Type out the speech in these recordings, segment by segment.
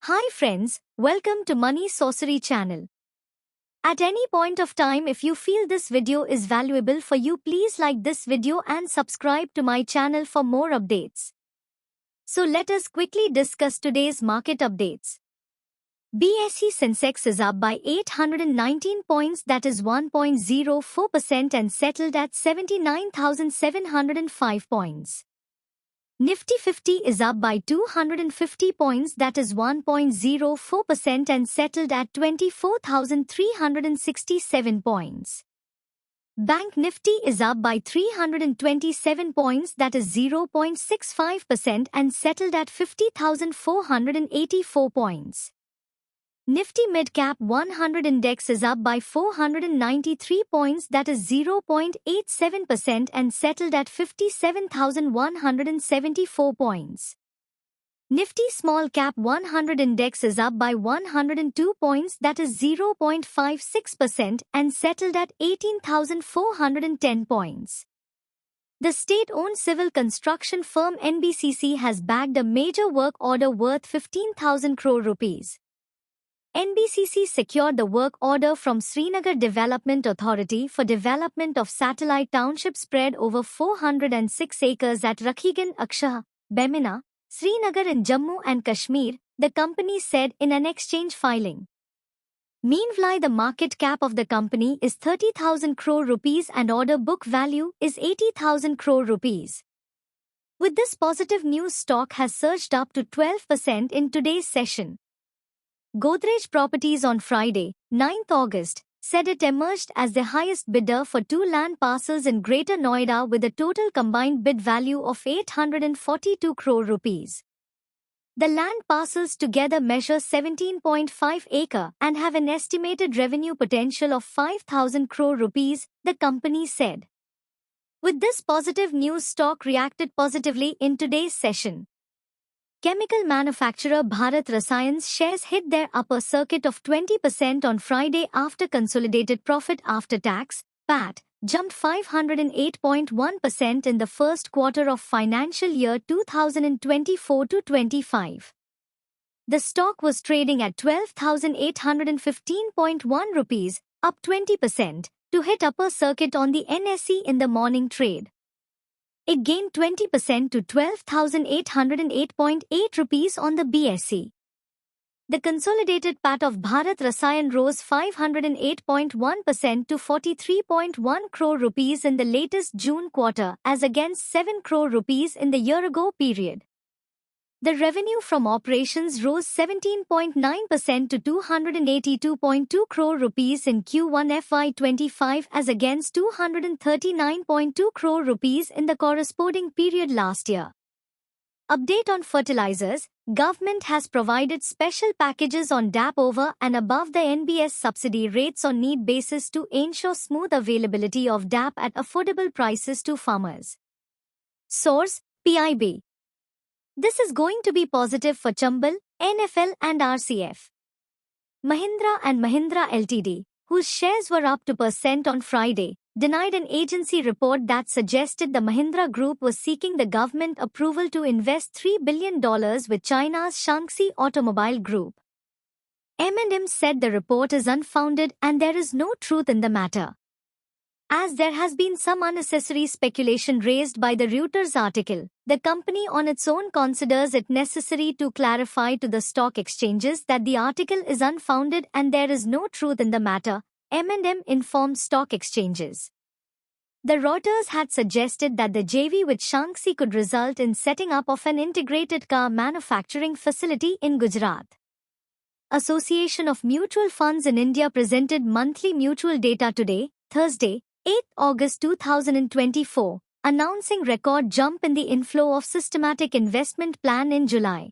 Hi friends, welcome to Money Sorcery channel. At any point of time if you feel this video is valuable for you, please like this video and subscribe to my channel for more updates. So let us quickly discuss today's market updates. BSE Sensex is up by 819 points, that is 1.04%, and settled at 79,705 points. Nifty 50 is up by 250 points, that is 1.04%, and settled at 24,367 points. Bank Nifty is up by 327 points, that is 0.65%, and settled at 50,484 points. Nifty Mid-Cap 100 Index is up by 493 points, that is 0.87%, and settled at 57,174 points. Nifty Small Cap 100 Index is up by 102 points, that is 0.56%, and settled at 18,410 points. The state-owned civil construction firm NBCC has bagged a major work order worth 15,000 crore rupees. NBCC secured the work order from Srinagar Development Authority for development of satellite township spread over 406 acres at Rakhigan Aksha, Bemina, Srinagar in Jammu and Kashmir, the company said in an exchange filing. Meanwhile, the market cap of the company is 30,000 crore rupees and order book value is 80,000 crore rupees. With this positive news, stock has surged up to 12% in today's session. Godrej Properties on Friday, 9th August, said it emerged as the highest bidder for two land parcels in Greater Noida with a total combined bid value of 842 crore rupees. The land parcels together measure 17.5 acre and have an estimated revenue potential of 5,000 crore rupees, the company said. With this positive news, stock reacted positively in today's session. Chemical manufacturer Bharat Rasayan's shares hit their upper circuit of 20% on Friday after consolidated profit after tax, PAT, jumped 508.1% in the first quarter of financial year 2024-25. The stock was trading at 12,815.1 rupees, up 20%, to hit upper circuit on the NSE in the morning trade. It gained 20% to 12,808.8 rupees on the BSE. The consolidated PAT of Bharat Rasayan rose 508.1% to 43.1 crore rupees in the latest June quarter as against 7 crore rupees in the year-ago period. The revenue from operations rose 17.9% to 282.2 crore rupees in Q1 FY25 as against 239.2 crore rupees in the corresponding period last year. Update on fertilizers. Government has provided special packages on DAP over and above the NBS subsidy rates on need basis to ensure smooth availability of DAP at affordable prices to farmers. Source: PIB. This is going to be positive for Chambal, NFL and RCF. Mahindra & Mahindra Ltd, whose shares were up 2% on Friday, denied an agency report that suggested the Mahindra Group was seeking the government approval to invest $3 billion with China's Shaanxi Automobile Group. M&M said the report is unfounded and there is no truth in the matter, as there has been some unnecessary speculation raised by the Reuters article. The company on its own considers it necessary to clarify to the stock exchanges that the article is unfounded and there is no truth in the matter, M&M informed stock exchanges. The Reuters had suggested that the JV with Shaanxi could result in setting up of an integrated car manufacturing facility in Gujarat. Association of Mutual Funds in India presented monthly mutual data today, Thursday, 8th August 2024, announcing record jump in the inflow of systematic investment plan in July.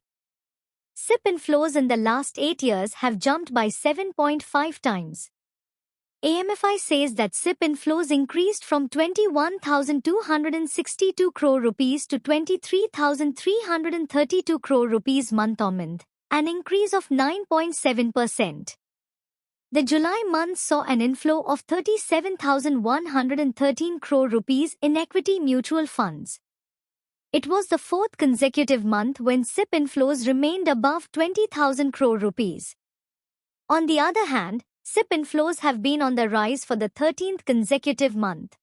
SIP inflows in the last 8 years have jumped by 7.5 times. AMFI says that SIP inflows increased from 21,262 crore rupees to 23,332 crore rupees month-on-month, an increase of 9.7%. The July month saw an inflow of 37,113 crore rupees in equity mutual funds. It was the fourth consecutive month when SIP inflows remained above 20,000 crore rupees. On the other hand, SIP inflows have been on the rise for the 13th consecutive month.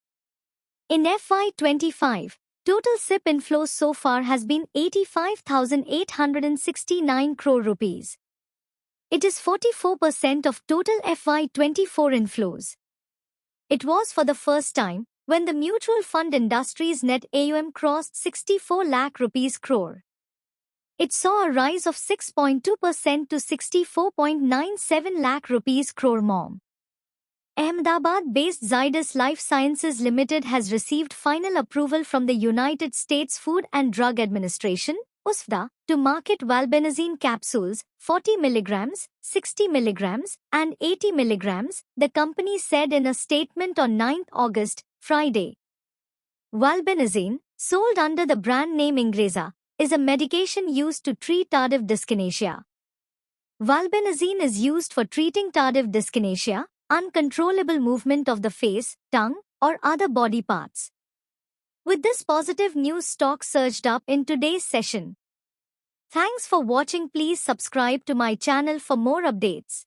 In FY25, total SIP inflows so far has been 85,869 crore rupees. It is 44% of total FY24 inflows. It was for the first time when the mutual fund industry's net AUM crossed 64 lakh rupees crore. It saw a rise of 6.2% to 64.97 lakh rupees crore mom. Ahmedabad-based Zydus Life Sciences Limited has received final approval from the United States Food and Drug Administration, USFDA, to market valbenazine capsules, 40 mg, 60 mg, and 80 mg, the company said in a statement on 9 August, Friday. Valbenazine, sold under the brand name Ingrezza, is a medication used to treat tardive dyskinesia. Valbenazine is used for treating tardive dyskinesia, uncontrollable movement of the face, tongue, or other body parts. With this positive news, stock surged up in today's session. Thanks for watching. Please subscribe to my channel for more updates.